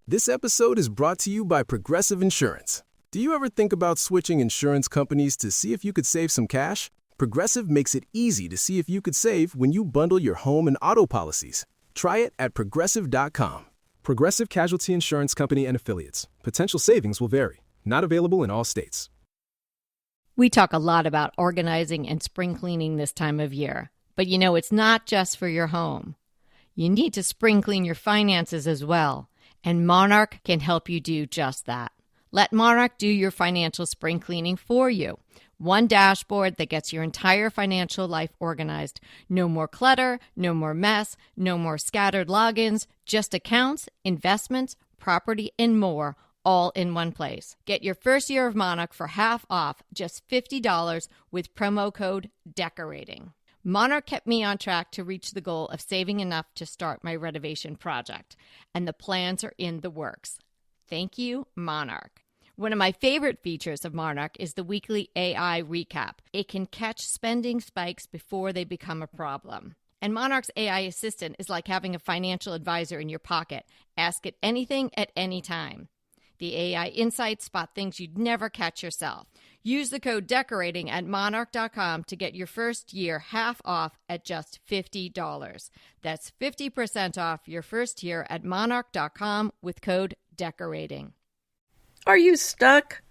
This episode is brought to you by Progressive Insurance. Do you ever think about switching insurance companies to see if you could save some cash? Progressive makes it easy to see if you could save when you bundle your home and auto policies. Try it at Progressive.com. Progressive Casualty Insurance Company and Affiliates. Potential savings will vary. Not available in all states. We talk a lot about organizing and spring cleaning this time of year. But you know, it's not just for your home. You need to spring clean your finances as well. And Monarch can help you do just that. Let Monarch do your financial spring cleaning for you. One dashboard that gets your entire financial life organized. No more clutter, no more mess, no more scattered logins, just accounts, investments, property, and more, all in one place. Get your first year of Monarch for half off, just $50 with promo code DECORATING. Monarch kept me on track to reach the goal of saving enough to start my renovation project, and the plans are in the works. Thank you, Monarch. One of my favorite features of Monarch is the weekly AI recap. It can catch spending spikes before they become a problem. And Monarch's AI assistant is like having a financial advisor in your pocket. Ask it anything at any time. The AI insights spot things you'd never catch yourself. Use the code DECORATING at monarch.com to get your first year half off at just $50. That's 50% off your first year at monarch.com with code DECORATING. Are you stuck?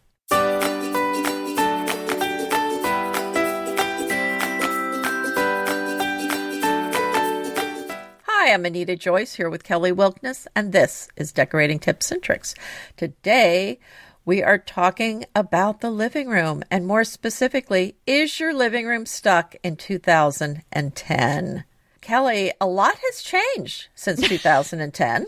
Hi, I'm Anita Joyce here with Kelly Wilkness, and this is Decorating Tips and Tricks. Today, we are talking about the living room, and more specifically, is your living room stuck in 2010? Kelly, a lot has changed since 2010.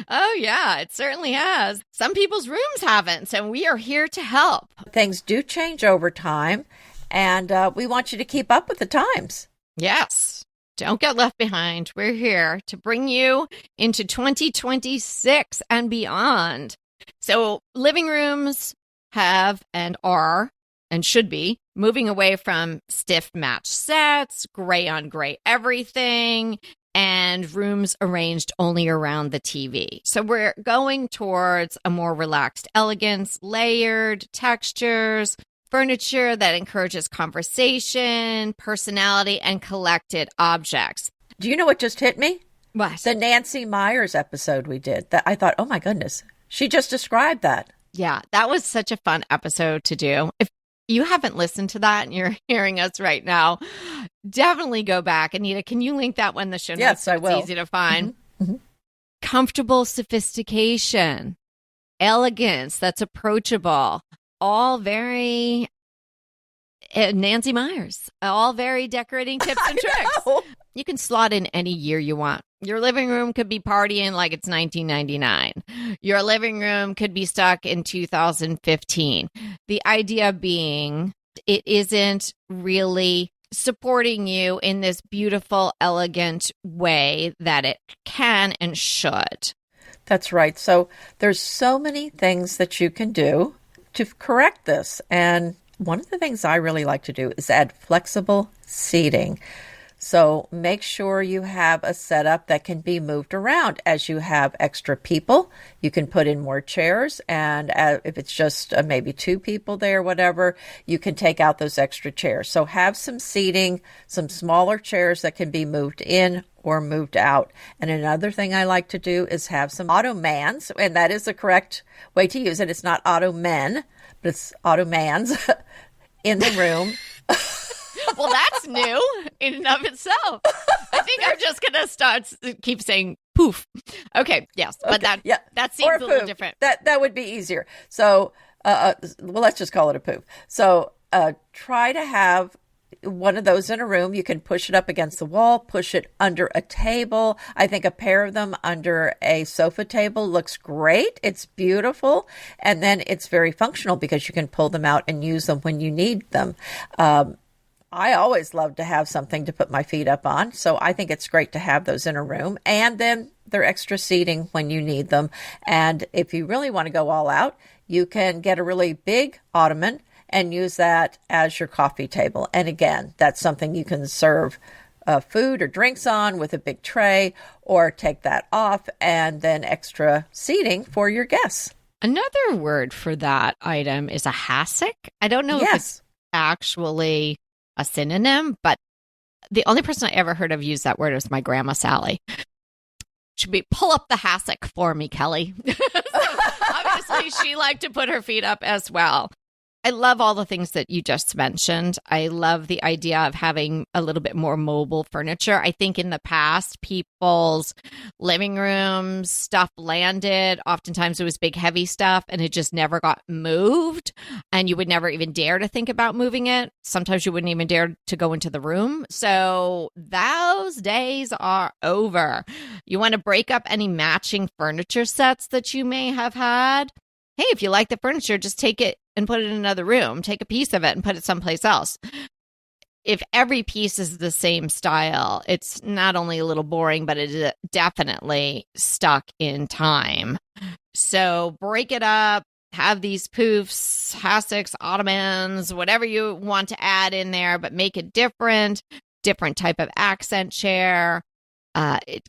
Oh, yeah, it certainly has. Some people's rooms haven't, and we are here to help. Things do change over time, and we want you to keep up with the times. Yes. Don't get left behind. We're here to bring you into 2026 and beyond. So living rooms have and are and should be moving away from stiff match sets, gray on gray everything, and rooms arranged only around the TV. So we're going towards a more relaxed elegance, layered textures, furniture that encourages conversation, personality, and collected objects. Do you know what just hit me? What? The Nancy Myers episode we did. That I thought, oh my goodness, she just described that. Yeah, that was such a fun episode to do. If you haven't listened to that and you're hearing us right now, definitely go back. Anita, can you link that one in the show notes? Yes, I will. It's easy to find. Mm-hmm. Mm-hmm. Comfortable sophistication, elegance that's approachable, all very Nancy Myers, all very decorating tips and tricks. You can slot in any year you want. Your living room could be partying like it's 1999. Your living room could be stuck in 2015. The idea being it isn't really supporting you in this beautiful, elegant way that it can and should. That's right. So there's so many things that you can do to correct this. And one of the things I really like to do is add flexible seating. So make sure you have a setup that can be moved around as you have extra people. You can put in more chairs, and if it's just maybe two people there, whatever, you can take out those extra chairs. So have some seating, some smaller chairs that can be moved in or moved out. And another thing I like to do is have some ottomans, and that is the correct way to use it. It's not ottomen, but it's ottomans in the room. Well, that's new in and of itself. I think I'm just going to keep saying poof. Okay, yes, but okay, that seems a little different. That would be easier. So, well, let's just call it a poof. So try to have one of those in a room. You can push it up against the wall, push it under a table. I think a pair of them under a sofa table looks great. It's beautiful. And then it's very functional because you can pull them out and use them when you need them. I always love to have something to put my feet up on, so I think it's great to have those in a room. And then they're extra seating when you need them. And if you really want to go all out, you can get a really big ottoman and use that as your coffee table. And again, that's something you can serve food or drinks on with a big tray, or take that off and then extra seating for your guests. Another word for that item is a hassock. I don't know if it's actually a synonym, but the only person I ever heard of use that word was my grandma, Sally. Should be pull up the hassock for me, Kelly. So obviously, she liked to put her feet up as well. I love all the things that you just mentioned. I love the idea of having a little bit more mobile furniture. I think in the past, people's living rooms, stuff landed. Oftentimes it was big, heavy stuff, and it just never got moved. And you would never even dare to think about moving it. Sometimes you wouldn't even dare to go into the room. So those days are over. You want to break up any matching furniture sets that you may have had. Hey, if you like the furniture, just take it and put it in another room. Take a piece of it and put it someplace else. If every piece is the same style, it's not only a little boring, but it is definitely stuck in time. So break it up, have these poofs, hassocks, ottomans, whatever you want to add in there, but make it different type of accent chair.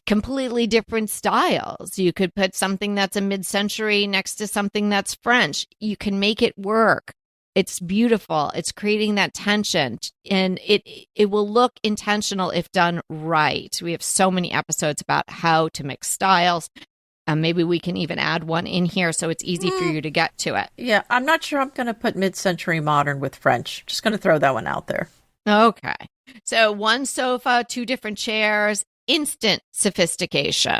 Completely different styles. You could put something that's a mid-century next to something that's French. You can make it work. It's beautiful. It's creating that tension, and it will look intentional if done right. We have so many episodes about how to mix styles. Maybe we can even add one in here so it's easy for you to get to it. Yeah, I'm not sure I'm going to put mid-century modern with French. Just going to throw that one out there. Okay. So one sofa, 2 different chairs. Instant sophistication.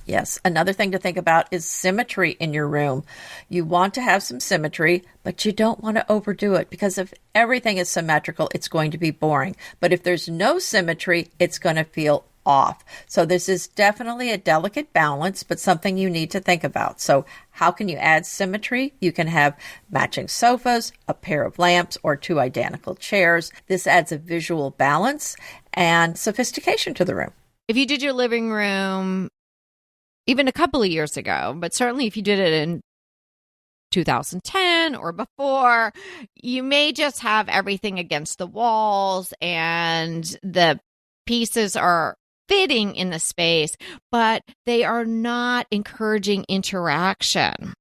Yes. Another thing to think about is symmetry in your room. You want to have some symmetry, but you don't want to overdo it, because if everything is symmetrical, it's going to be boring. But if there's no symmetry, it's going to feel off. So this is definitely a delicate balance, but something you need to think about. So how can you add symmetry? You can have matching sofas, a pair of lamps, or 2 identical chairs. This adds a visual balance and sophistication to the room. If you did your living room even a couple of years ago, but certainly if you did it in 2010 or before, you may just have everything against the walls and the pieces are fitting in the space, but they are not encouraging interaction.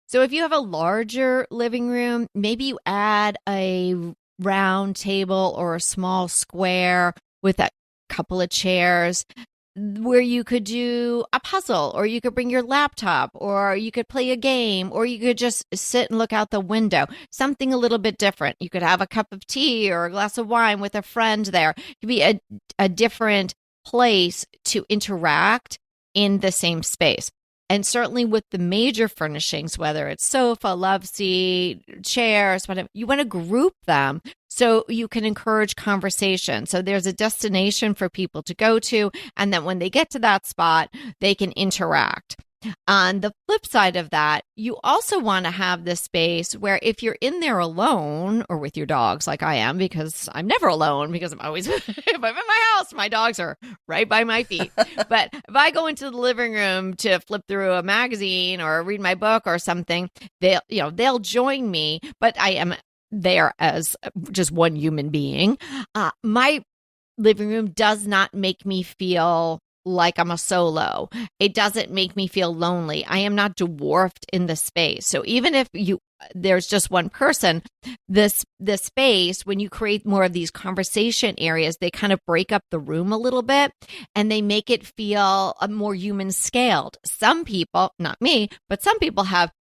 So if you have a larger living room, maybe you add a round table or a small square with a couple of chairs where you could do a puzzle, or you could bring your laptop, or you could play a game, or you could just sit and look out the window. Something a little bit different. You could have a cup of tea or a glass of wine with a friend there. It could be a different place to interact in the same space. And certainly with the major furnishings, whether it's sofa, love seat, chairs, whatever, you want to group them so you can encourage conversation. So there's a destination for people to go to, and then when they get to that spot, they can interact. On the flip side of that, you also want to have this space where if you're in there alone or with your dogs, like I am, because I'm never alone, because I'm always, if I'm in my house, my dogs are right by my feet. But if I go into the living room to flip through a magazine or read my book or something, they'll join me, but I am there as just one human being. My living room does not make me feel like I'm a solo. It doesn't make me feel lonely. I am not dwarfed in the space. So even if there's just one person, this space, when you create more of these conversation areas, they kind of break up the room a little bit and they make it feel more human scaled. Some people, not me, but some people have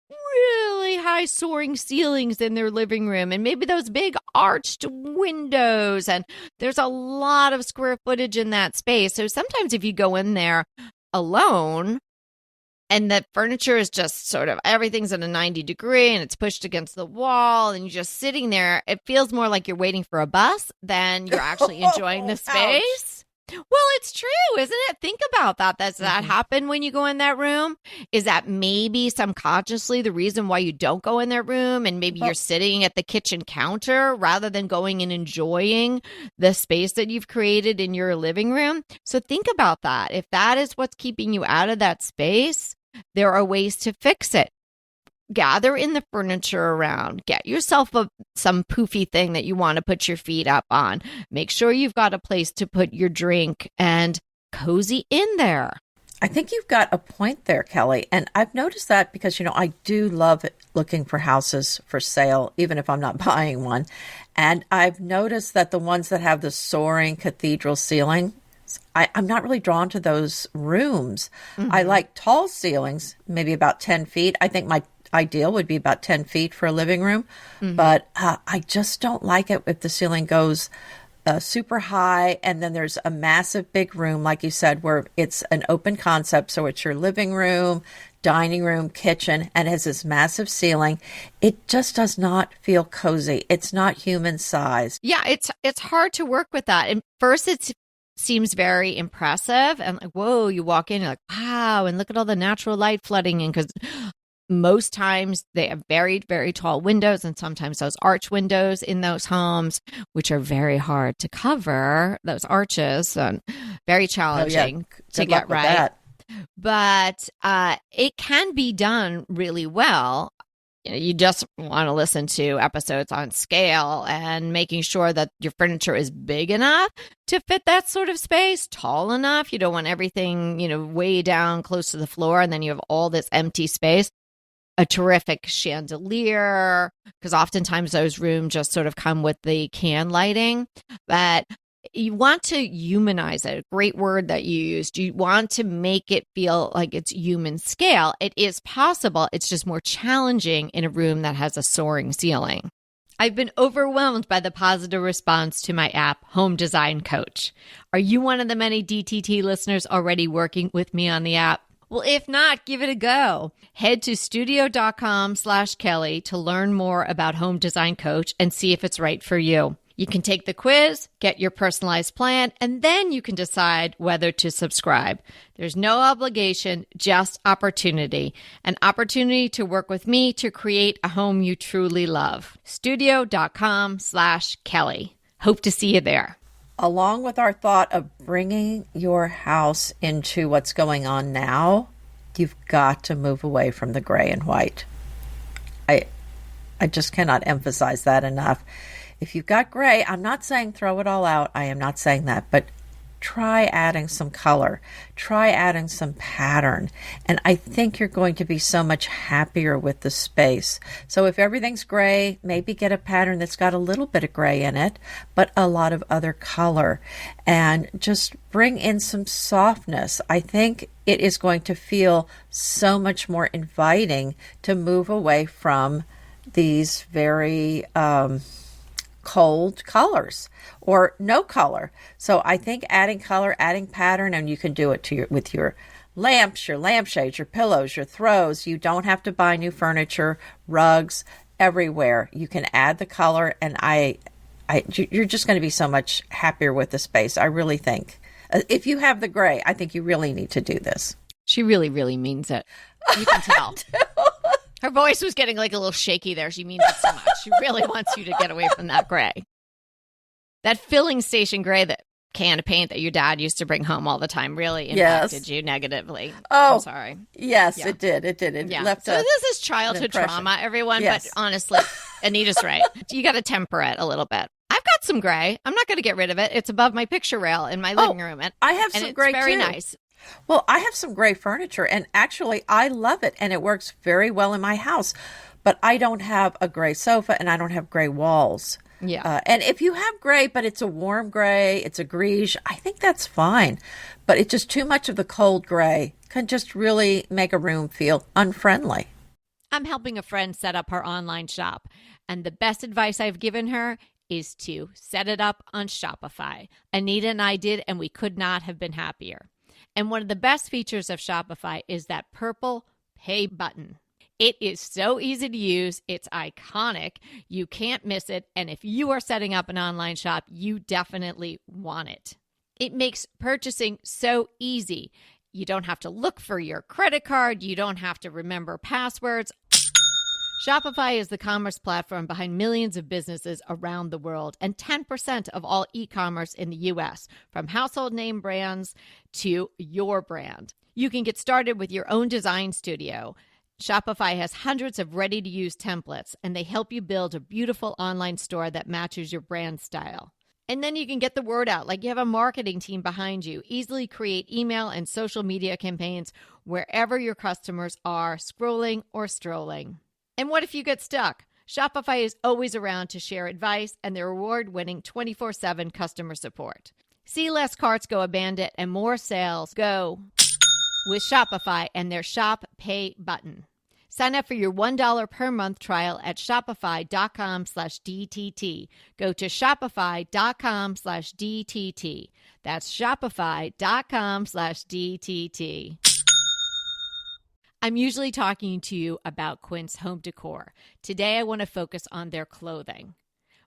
really high soaring ceilings in their living room, and maybe those big arched windows, and there's a lot of square footage in that space. So sometimes if you go in there alone and the furniture is just sort of everything's at a 90 degree and it's pushed against the wall and you're just sitting there, it feels more like you're waiting for a bus than you're actually enjoying the space. Well, it's true, isn't it? Think about that. Does that happen when you go in that room? Is that maybe subconsciously the reason why you don't go in that room, and maybe you're sitting at the kitchen counter rather than going and enjoying the space that you've created in your living room? So think about that. If that is what's keeping you out of that space, there are ways to fix it. gather in the furniture around. Get yourself some poofy thing that you want to put your feet up on. Make sure you've got a place to put your drink and cozy in there. I think you've got a point there, Kelly. And I've noticed that because, I do love looking for houses for sale, even if I'm not buying one. And I've noticed that the ones that have the soaring cathedral ceiling, I'm not really drawn to those rooms. Mm-hmm. I like tall ceilings, maybe about 10 feet. I think my ideal would be about 10 feet for a living room. Mm-hmm. But I just don't like it if the ceiling goes super high, and then there's a massive big room, like you said, where it's an open concept. So it's your living room, dining room, kitchen, and it has this massive ceiling. It just does not feel cozy. It's not human size. Yeah, it's hard to work with that. And first, it seems very impressive, and like, whoa, you walk in, you're like, wow, and look at all the natural light flooding in, because most times they have very, very tall windows, and sometimes those arch windows in those homes, which are very hard to cover, those arches, and very challenging to get right. But it can be done really well. You just want to listen to episodes on scale and making sure that your furniture is big enough to fit that sort of space, tall enough. You don't want everything, way down close to the floor, and then you have all this empty space. A terrific chandelier, because oftentimes those rooms just sort of come with the can lighting. But you want to humanize it. A great word that you used. You want to make it feel like it's human scale. It is possible. It's just more challenging in a room that has a soaring ceiling. I've been overwhelmed by the positive response to my app, Home Design Coach. Are you one of the many DTT listeners already working with me on the app? Well, if not, give it a go. Head to studio.com/Kelly to learn more about Home Design Coach and see if it's right for you. You can take the quiz, get your personalized plan, and then you can decide whether to subscribe. There's no obligation, just opportunity. An opportunity to work with me to create a home you truly love. Studio.com/Kelly. Hope to see you there. Along with our thought of bringing your house into what's going on now, you've got to move away from the gray and white. I just cannot emphasize that enough. If you've got gray, I'm not saying throw it all out. I am not saying that, but try adding some color. Try adding some pattern. And I think you're going to be so much happier with the space. So if everything's gray, maybe get a pattern that's got a little bit of gray in it, but a lot of other color. And just bring in some softness. I think it is going to feel so much more inviting to move away from these very cold colors or no color. So I think adding color, adding pattern, and you can do it with your lamps, your lampshades, your pillows, your throws. You don't have to buy new furniture, rugs, everywhere. You can add the color, and you're just going to be so much happier with the space. I really think. If you have the gray, I think you really need to do this. She really, really means it. You can tell. Her voice was getting like a little shaky there. She means it so much. She really wants you to get away from that gray. That filling station gray, that can of paint that your dad used to bring home all the time, really impacted you negatively. Oh, I'm sorry. Yes, yeah. It did. It left so this is childhood trauma, everyone. Yes. But honestly, Anita's right. You got to temper it a little bit. I've got some gray. I'm not going to get rid of it. It's above my picture rail in my living room. And I have some gray, very too. Nice. Well, I have some gray furniture, and actually I love it, and it works very well in my house. But I don't have a gray sofa, and I don't have gray walls. Yeah. And if you have gray, but it's a warm gray, it's a greige, I think that's fine. But it's just too much of the cold gray can just really make a room feel unfriendly. I'm helping a friend set up her online shop, and the best advice I've given her is to set it up on Shopify. Anita and I did, and we could not have been happier. And one of the best features of Shopify is that purple pay button. It is so easy to use. It's iconic. You can't miss it. And if you are setting up an online shop, you definitely want it. It makes purchasing so easy. You don't have to look for your credit card. You don't have to remember passwords. Shopify is the commerce platform behind millions of businesses around the world and 10% of all e-commerce in the U.S., from household name brands to your brand. You can get started with your own design studio. Shopify has hundreds of ready-to-use templates, and they help you build a beautiful online store that matches your brand style. And then you can get the word out, like you have a marketing team behind you. Easily create email and social media campaigns wherever your customers are scrolling or strolling. And what if you get stuck? Shopify is always around to share advice and their award-winning 24/7 customer support. See less carts go abandoned and more sales go with Shopify and their Shop Pay button. Sign up for your $1 per month trial at shopify.com/DTT. Go to shopify.com/DTT. That's shopify.com/DTT. I'm usually talking to you about Quince home decor. Today, I want to focus on their clothing.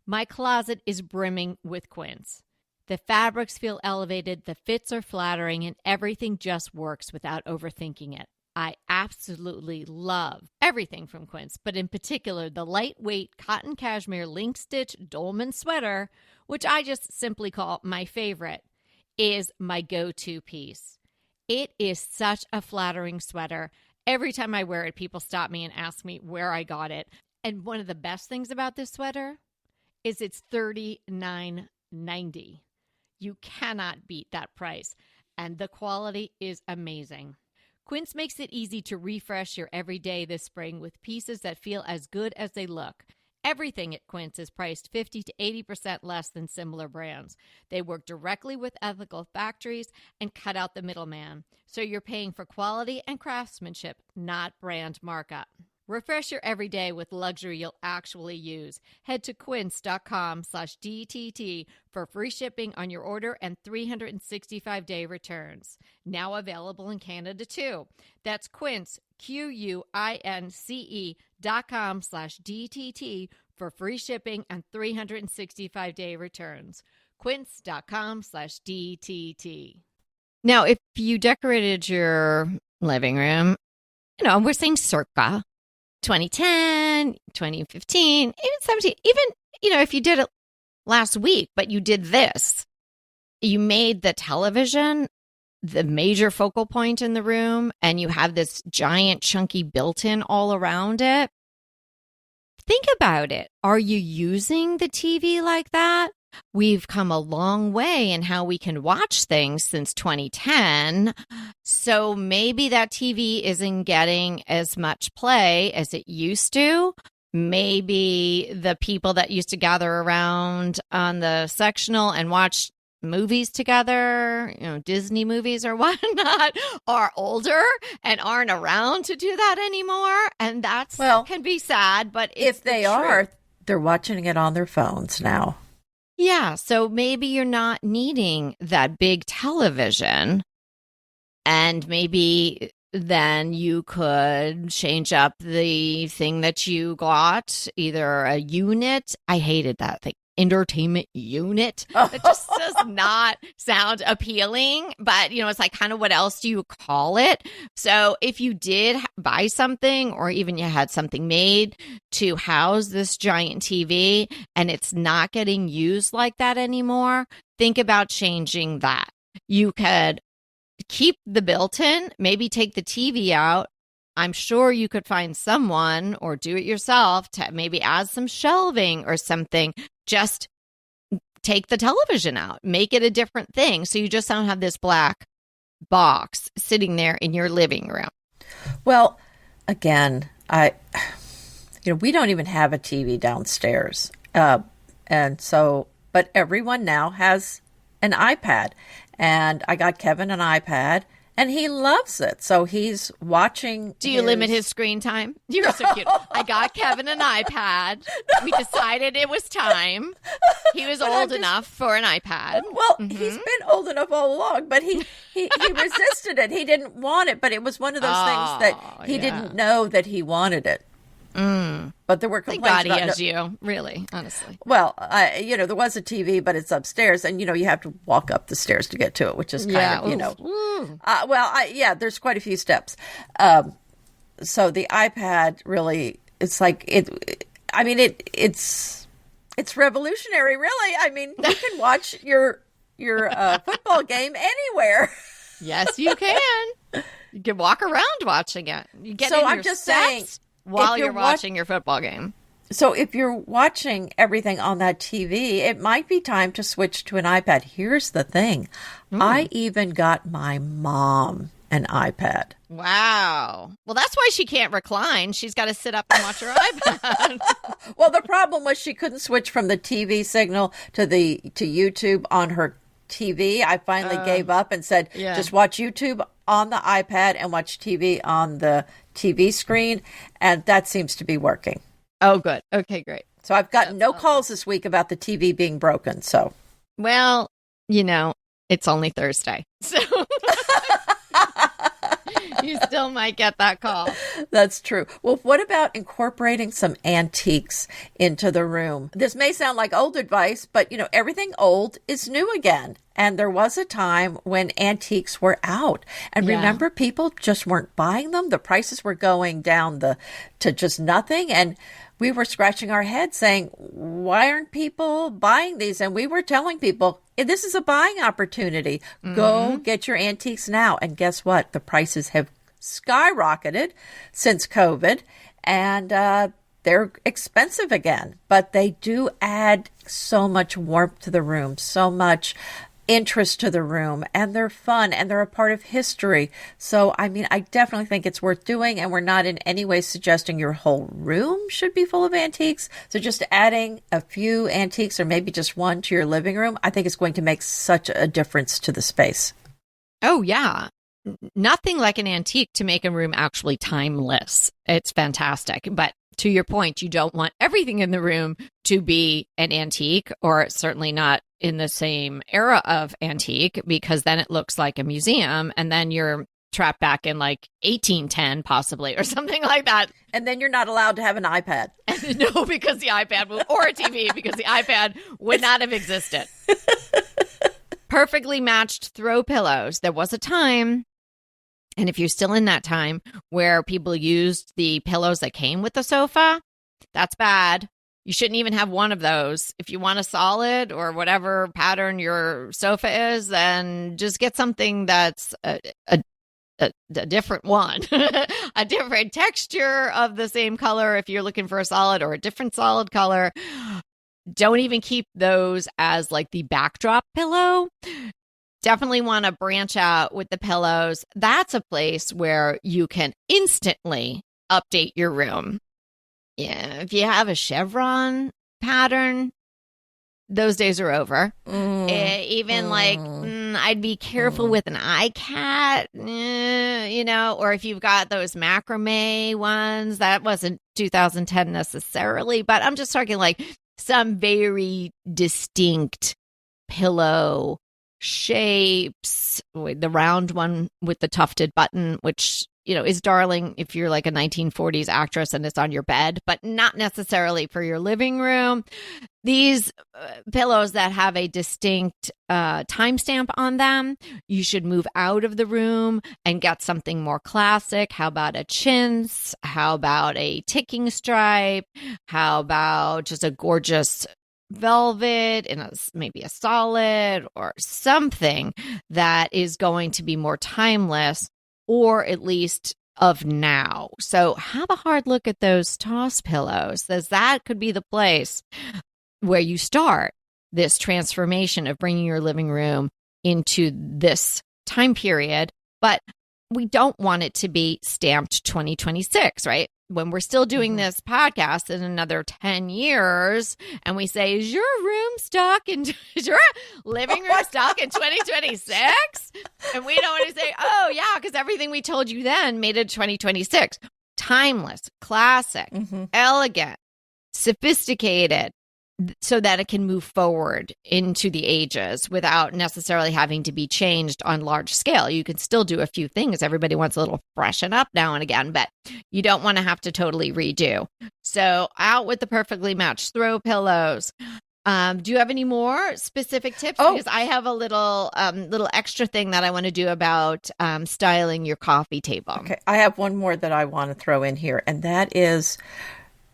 My closet is brimming with Quince. The fabrics feel elevated, the fits are flattering, and everything just works without overthinking it. I absolutely love everything from Quince, but in particular, the lightweight cotton cashmere link stitch dolman sweater, which I just simply call my favorite, is my go-to piece. It is such a flattering sweater. Every time I wear it, people stop me and ask me where I got it. And one of the best things about this sweater is it's $39.90. You cannot beat that price, and the quality is amazing. Quince makes it easy to refresh your everyday this spring with pieces that feel as good as they look. Everything at Quince is priced 50 to 80% less than similar brands. They work directly with ethical factories and cut out the middleman, so you're paying for quality and craftsmanship, not brand markup. Refresh your everyday with luxury you'll actually use. Head to quince.com/DTT for free shipping on your order and 365-day returns. Now available in Canada too. That's Quince, QUINCE.com/DTT for free shipping and 365-day returns. Quince.com/DTT. Now, if you decorated your living room, we're saying circa 2010, 2015, even 17, even, if you did it last week, but you did this, you made the television the major focal point in the room, and you have this giant chunky built-in all around it. Think about it. Are you using the TV like that? We've come a long way in how we can watch things since 2010. So maybe that TV isn't getting as much play as it used to. Maybe the people that used to gather around on the sectional and watch movies together, Disney movies or whatnot, are older and aren't around to do that anymore. And can be sad, but it's if they are, they're watching it on their phones now. Yeah, so maybe you're not needing that big television, and maybe then you could change up the thing that you got, either a unit. I hated that thing. Entertainment unit. It just does not sound appealing, but it's like, kind of, what else do you call it? So if you did buy something, or even you had something made to house this giant TV and it's not getting used like that anymore, think about changing that. You could keep the built-in, maybe take the TV out. I'm sure you could find someone, or do it yourself, to maybe add some shelving or something. Just take the television out, make it a different thing, so you just don't have this black box sitting there in your living room. Well, again, we don't even have a TV downstairs, and so, but everyone now has an iPad, and I got Kevin an iPad. And he loves it. So he's watching. Do you limit his screen time? You're so cute. I got Kevin an iPad. We decided it was time. He was old enough for an iPad. Well, he's been old enough all along, but he resisted it. He didn't want it, but it was one of those things that he didn't know that he wanted it. But there were complaints. Thank God he has you, really, honestly. Well, there was a TV, but it's upstairs, and you have to walk up the stairs to get to it, which is kind of, there's quite a few steps. So the iPad really, it's like it's revolutionary, really. I mean, you can watch your football game anywhere. Yes, you can. You can walk around watching it. You get So in I'm your just steps saying, while if you're watching your football game. So if you're watching everything on that TV, it might be time to switch to an iPad. Here's the thing. I even got my mom an iPad. Wow. Well, that's why she can't recline. She's got to sit up and watch her iPad. Well, the problem was she couldn't switch from the TV signal to YouTube on her TV. I finally gave up and said, just watch YouTube on the iPad and watch TV on the TV screen. And that seems to be working. Oh, good. Okay, great. So I've gotten no calls this week about the TV being broken. So, well, it's only Thursday. So you still might get that call. That's true. Well, what about incorporating some antiques into the room? This may sound like old advice, but everything old is new again. And there was a time when antiques were out. And remember, people just weren't buying them. The prices were going down to just nothing. And we were scratching our heads saying, why aren't people buying these? And we were telling people, this is a buying opportunity. Go get your antiques now. And guess what? The prices have skyrocketed since COVID. And they're expensive again. But they do add so much warmth to the room, so much interest to the room, and they're fun and they're a part of history. So, I definitely think it's worth doing, and we're not in any way suggesting your whole room should be full of antiques. So just adding a few antiques or maybe just one to your living room, I think is going to make such a difference to the space. Oh, yeah. Nothing like an antique to make a room actually timeless. It's fantastic. But to your point, you don't want everything in the room to be an antique, or certainly not in the same era of antique, because then it looks like a museum, and then you're trapped back in like 1810 possibly, or something like that. And then you're not allowed to have an iPad. No, because the iPad or a TV, because the iPad would not have existed. Perfectly matched throw pillows. There was a time, and if you're still in that time, where people used the pillows that came with the sofa, that's bad. You shouldn't even have one of those. If you want a solid or whatever pattern your sofa is, then just get something that's a different one, a different texture of the same color if you're looking for a solid, or a different solid color. Don't even keep those as like the backdrop pillow. Definitely want to branch out with the pillows. That's a place where you can instantly update your room. Yeah, if you have a chevron pattern, those days are over. I'd be careful with an iCat, or if you've got those macrame ones, that wasn't 2010 necessarily, but I'm just talking like some very distinct pillow shapes, the round one with the tufted button, which is darling if you're like a 1940s actress and it's on your bed, but not necessarily for your living room. These pillows that have a distinct timestamp on them, you should move out of the room and get something more classic. How about a chintz? How about a ticking stripe? How about just a gorgeous velvet in maybe a solid, or something that is going to be more timeless, or at least of now. So have a hard look at those toss pillows, as that could be the place where you start this transformation of bringing your living room into this time period. But we don't want it to be stamped 2026, right? When we're still doing this podcast in another 10 years, and we say, is your living room stuck in 2026? And we don't want to say, oh yeah, because everything we told you then made it 2026. Timeless, classic, elegant, sophisticated, so that it can move forward into the ages without necessarily having to be changed on large scale. You can still do a few things. Everybody wants a little freshen up now and again, but you don't want to have to totally redo. So out with the perfectly matched throw pillows. Do you have any more specific tips? Because I have a little extra thing that I want to do about styling your coffee table. Okay, I have one more that I want to throw in here, and that is,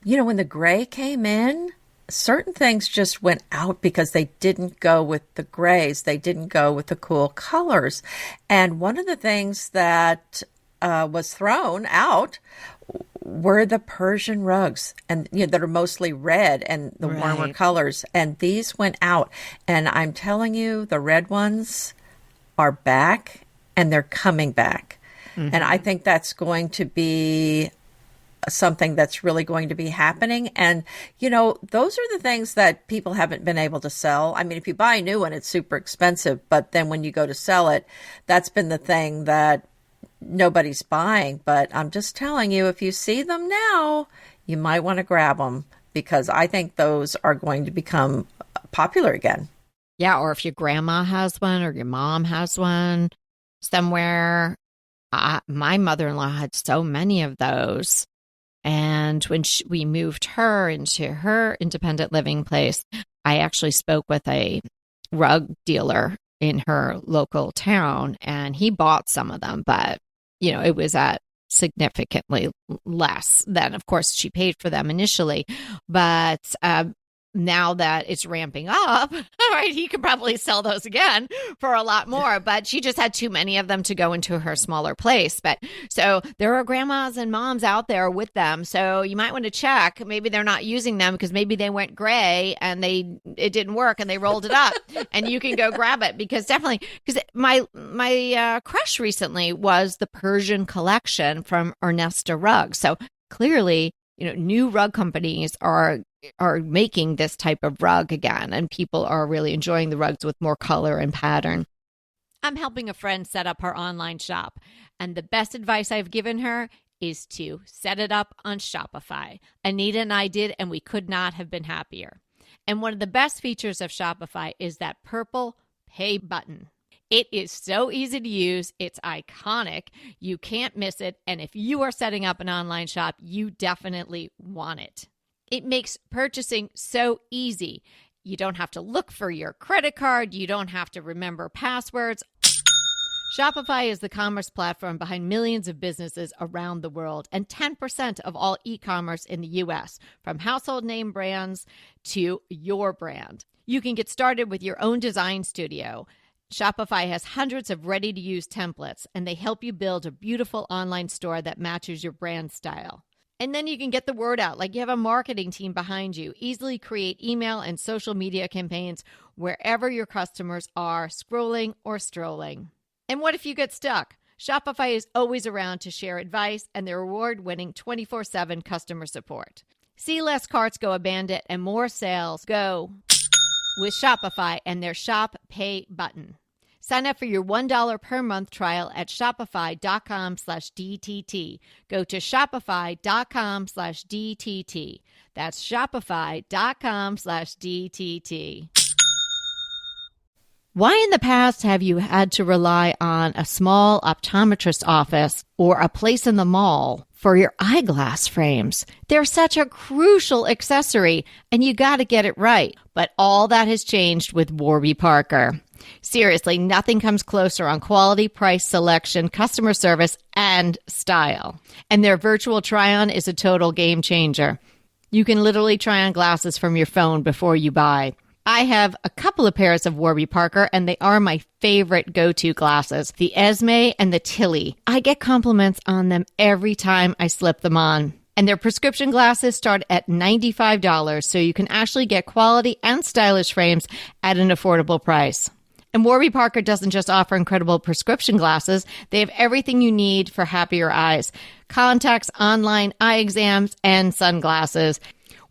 when the gray came in, certain things just went out because they didn't go with the grays. They didn't go with the cool colors. And one of the things that was thrown out were the Persian rugs, and that are mostly red and the warmer Right. colors. And these went out. And I'm telling you, the red ones are back, and they're coming back. And I think that's going to be something that's really going to be happening. And, those are the things that people haven't been able to sell. I mean, if you buy a new one, it's super expensive. But then when you go to sell it, that's been the thing that nobody's buying. But I'm just telling you, if you see them now, you might want to grab them, because I think those are going to become popular again. Yeah, or if your grandma has one or your mom has one somewhere. My mother-in-law had so many of those. And when we moved her into her independent living place, I actually spoke with a rug dealer in her local town, and he bought some of them, but, it was at significantly less than, of course, she paid for them initially. But now that it's ramping up, right, he could probably sell those again for a lot more, but she just had too many of them to go into her smaller place. But so there are grandmas and moms out there with them. So you might want to check. Maybe they're not using them because maybe they went gray and it didn't work and they rolled it up and you can go grab it, because definitely, because my crush recently was the Persian collection from Ernesta Rug. So clearly, new rug companies are making this type of rug again, and people are really enjoying the rugs with more color and pattern. I'm helping a friend set up her online shop, and the best advice I've given her is to set it up on Shopify. Anita and I did, and we could not have been happier. And one of the best features of Shopify is that purple pay button. It is so easy to use. It's iconic. You can't miss it. And if you are setting up an online shop, you definitely want it. It makes purchasing so easy. You don't have to look for your credit card. You don't have to remember passwords. Shopify is the commerce platform behind millions of businesses around the world, and 10% of all e-commerce in the U.S., from household name brands to your brand. You can get started with your own design studio. Shopify has hundreds of ready-to-use templates, and they help you build a beautiful online store that matches your brand style. And then you can get the word out, like you have a marketing team behind you. Easily create email and social media campaigns wherever your customers are scrolling or strolling. And what if you get stuck? Shopify is always around to share advice and their award-winning 24/7 customer support. See less carts go abandoned and more sales go with Shopify and their Shop Pay button. Sign up for your $1 per month trial at shopify.com/DTT. Go to shopify.com/DTT. That's shopify.com/DTT. Why in the past have you had to rely on a small optometrist office or a place in the mall for your eyeglass frames? They're such a crucial accessory, and you got to get it right. But all that has changed with Warby Parker. Seriously, nothing comes closer on quality, price, selection, customer service, and style. And their virtual try-on is a total game changer. You can literally try on glasses from your phone before you buy. I have a couple of pairs of Warby Parker, and they are my favorite go-to glasses, the Esme and the Tilly. I get compliments on them every time I slip them on. And their prescription glasses start at $95, so you can actually get quality and stylish frames at an affordable price. And Warby Parker doesn't just offer incredible prescription glasses. They have everything you need for happier eyes. Contacts, online eye exams, and sunglasses.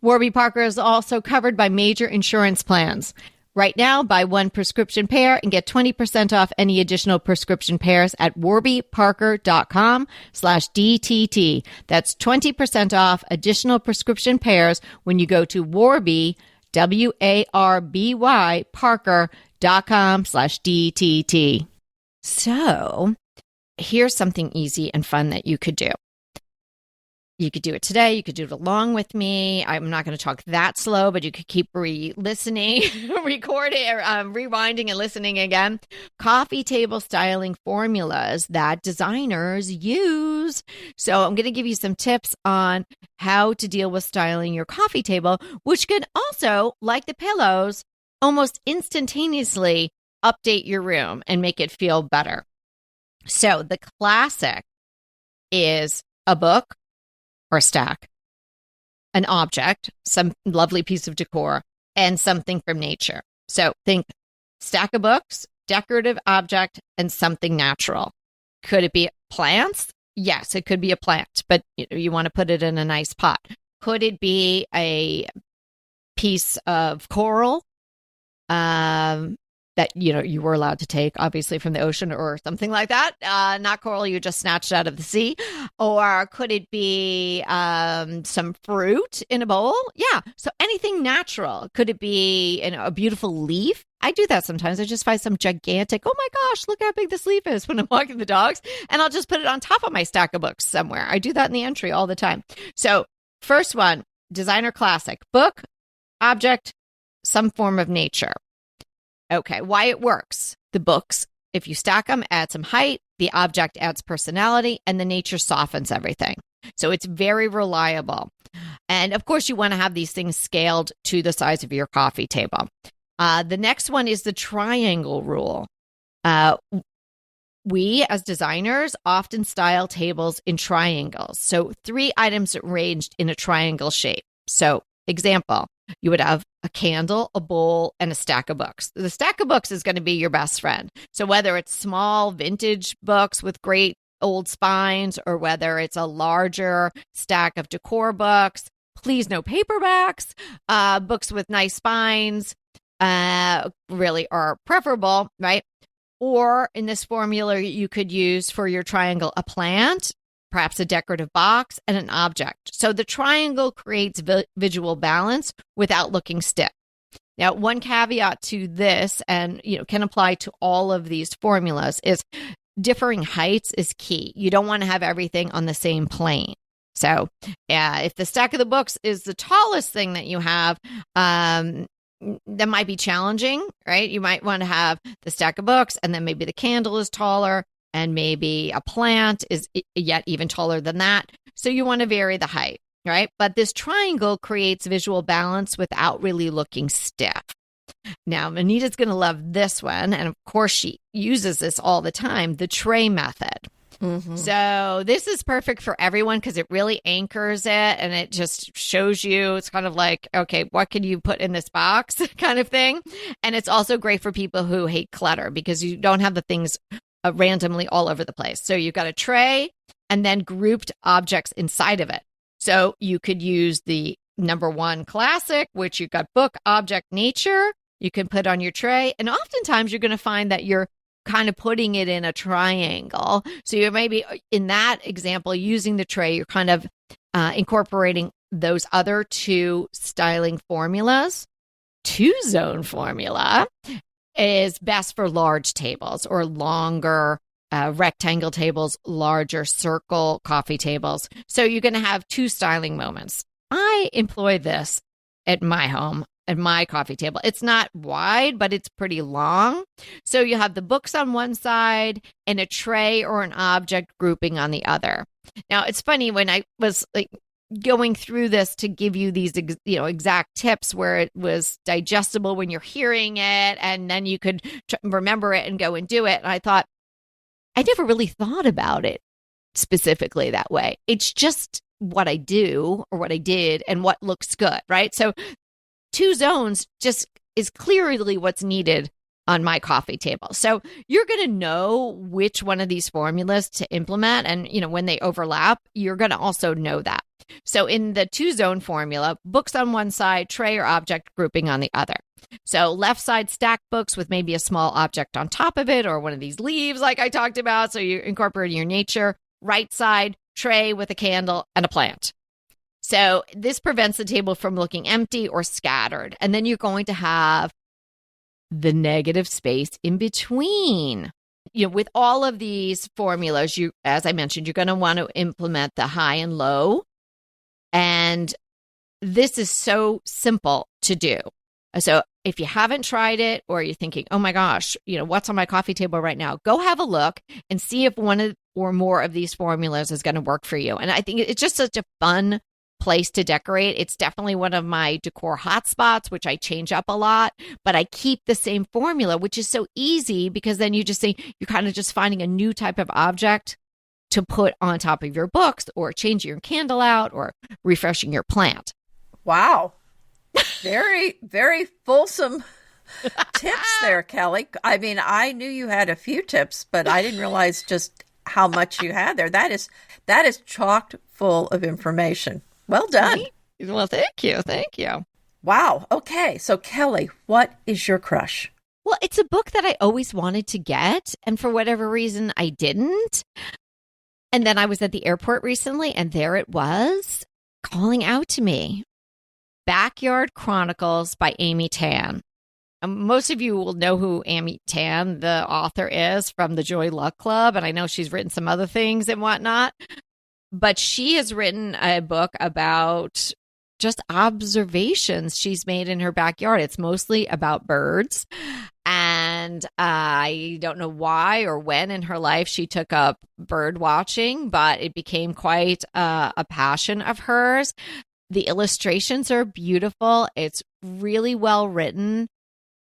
Warby Parker is also covered by major insurance plans. Right now, buy one prescription pair and get 20% off any additional prescription pairs at warbyparker.com/DTT. That's 20% off additional prescription pairs when you go to Warby, WARBY, Parker.com/DTT. So here's something easy and fun that you could do. You could do it today. You could do it along with me. I'm not going to talk that slow, but you could keep listening, recording, rewinding and listening again. Coffee table styling formulas that designers use. So I'm going to give you some tips on how to deal with styling your coffee table, which can also, like the pillows, almost instantaneously update your room and make it feel better. So the classic is a book or a stack, an object, some lovely piece of decor, and something from nature. So think stack of books, decorative object, and something natural. Could it be plants? Yes, it could be a plant, but you want to put it in a nice pot. Could it be a piece of coral that you were allowed to take, obviously, from the ocean or something like that? Not coral you just snatched out of the sea. Or could it be some fruit in a bowl? Yeah, so anything natural. Could it be a beautiful leaf? I do that sometimes. I just find some gigantic, oh my gosh, look how big this leaf is when I'm walking the dogs. And I'll just put it on top of my stack of books somewhere. I do that in the entry all the time. So first one, designer classic, book, object, some form of nature. Okay, why it works. The books, if you stack them, add some height, the object adds personality, and the nature softens everything. So it's very reliable. And of course, you want to have these things scaled to the size of your coffee table. The next one is the triangle rule. We, as designers, often style tables in triangles. So 3 items arranged in a triangle shape. So, example, you would have a candle, a bowl, and a stack of books. The stack of books is going to be your best friend. So whether it's small vintage books with great old spines, or whether it's a larger stack of decor books, please no paperbacks, books with nice spines, really are preferable, right? Or in this formula, you could use for your triangle a plant, perhaps a decorative box, and an object. So the triangle creates visual balance without looking stiff. Now, one caveat to this, and can apply to all of these formulas, is differing heights is key. You don't want to have everything on the same plane. So if the stack of the books is the tallest thing that you have, that might be challenging, right? You might want to have the stack of books, and then maybe the candle is taller, and maybe a plant is yet even taller than that. So you want to vary the height, right? But this triangle creates visual balance without really looking stiff. Now, Anita's going to love this one. And of course, she uses this all the time, the tray method. Mm-hmm. So this is perfect for everyone because it really anchors it, and it just shows you, it's kind of like, okay, what can you put in this box kind of thing. And it's also great for people who hate clutter because you don't have the things randomly all over the place. So you've got a tray and then grouped objects inside of it. So you could use the number 1 classic, which you've got book, object, nature. You can put on your tray. And oftentimes you're going to find that you're kind of putting it in a triangle. So you're maybe in that example using the tray, you're kind of incorporating those other 2 styling formulas. 2-zone formula is best for large tables or longer rectangle tables, larger circle coffee tables. So you're going to have 2 styling moments. I employ this at my home, at my coffee table. It's not wide, but it's pretty long. So you have the books on one side and a tray or an object grouping on the other. Now, it's funny when I was going through this to give you these exact tips where it was digestible when you're hearing it, and then you could remember it and go and do it. And I thought, I never really thought about it specifically that way. It's just what I do or what I did and what looks good, right? So 2 zones just is clearly what's needed on my coffee table. So you're going to know which one of these formulas to implement. And, when they overlap, you're going to also know that. So in the 2-zone formula, books on one side, tray or object grouping on the other. So left side stack books with maybe a small object on top of it or one of these leaves like I talked about. So you're incorporating your nature. Right side, tray with a candle and a plant. So this prevents the table from looking empty or scattered. And then you're going to have the negative space in between. With all of these formulas, as I mentioned, you're going to want to implement the high and low. And this is so simple to do. So if you haven't tried it, or you're thinking, oh my gosh, what's on my coffee table right now? Go have a look and see if one or more of these formulas is going to work for you. And I think it's just such a fun place to decorate. It's definitely one of my decor hotspots, which I change up a lot, but I keep the same formula, which is so easy because then you just say you're kind of just finding a new type of object to put on top of your books or changing your candle out or refreshing your plant. Wow. Very, very fulsome tips there, Kelly. I mean, I knew you had a few tips, but I didn't realize just how much you had there. That is chocked full of information. Well done. Well, thank you. Thank you. Wow. Okay. So, Kelly, what is your crush? Well, it's a book that I always wanted to get, and for whatever reason, I didn't. And then I was at the airport recently, and there it was, calling out to me. Backyard Chronicles by Amy Tan. Most of you will know who Amy Tan, the author, is from the Joy Luck Club, and I know she's written some other things and whatnot. But she has written a book about just observations she's made in her backyard. It's mostly about birds. And I don't know why or when in her life she took up bird watching, but it became quite a passion of hers. The illustrations are beautiful. It's really well written.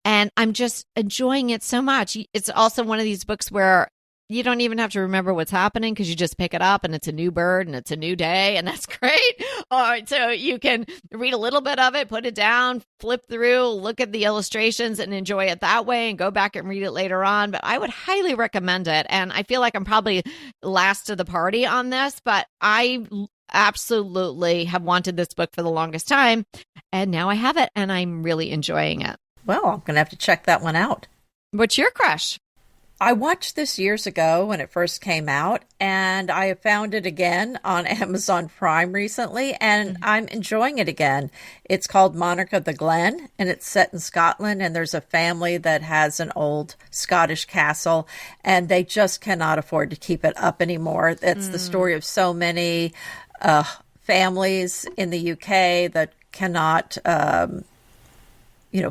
And I'm just enjoying it so much. It's also one of these books where you don't even have to remember what's happening because you just pick it up and it's a new bird and it's a new day. And that's great. All right, so you can read a little bit of it, put it down, flip through, look at the illustrations and enjoy it that way and go back and read it later on. But I would highly recommend it. And I feel like I'm probably last to the party on this, but I absolutely have wanted this book for the longest time. And now I have it and I'm really enjoying it. Well, I'm going to have to check that one out. What's your crush? I watched this years ago when it first came out, and I have found it again on Amazon Prime recently, and I'm enjoying it again. It's called Monarch of the Glen, and it's set in Scotland, and there's a family that has an old Scottish castle, and they just cannot afford to keep it up anymore. It's the story of so many families in the UK that cannot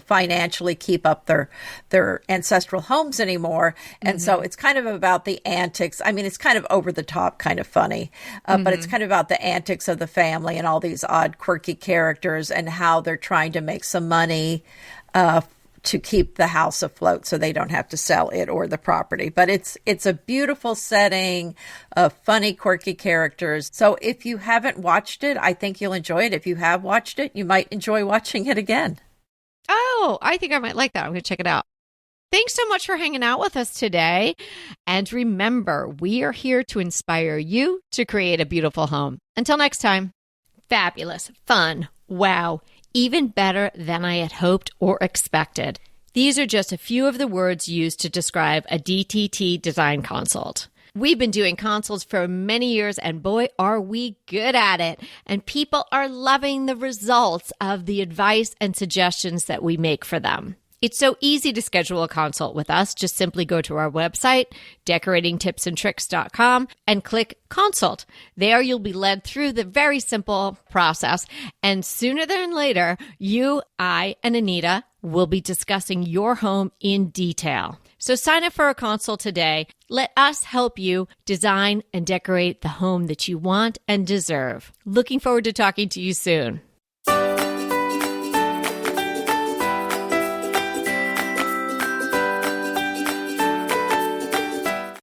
financially keep up their ancestral homes anymore. And so it's kind of about the antics. I mean, it's kind of over the top, kind of funny, but it's kind of about the antics of the family and all these odd, quirky characters and how they're trying to make some money to keep the house afloat so they don't have to sell it or the property. But it's a beautiful setting of funny, quirky characters. So if you haven't watched it, I think you'll enjoy it. If you have watched it, you might enjoy watching it again. Oh, I think I might like that. I'm going to check it out. Thanks so much for hanging out with us today. And remember, we are here to inspire you to create a beautiful home. Until next time, fabulous, fun, wow, even better than I had hoped or expected. These are just a few of the words used to describe a DTT design consult. We've been doing consults for many years, and boy, are we good at it. And people are loving the results of the advice and suggestions that we make for them. It's so easy to schedule a consult with us. Just simply go to our website, decoratingtipsandtricks.com, and click consult. There you'll be led through the very simple process. And sooner than later, you, I, and Anita will be discussing your home in detail. So sign up for a consult today. Let us help you design and decorate the home that you want and deserve. Looking forward to talking to you soon.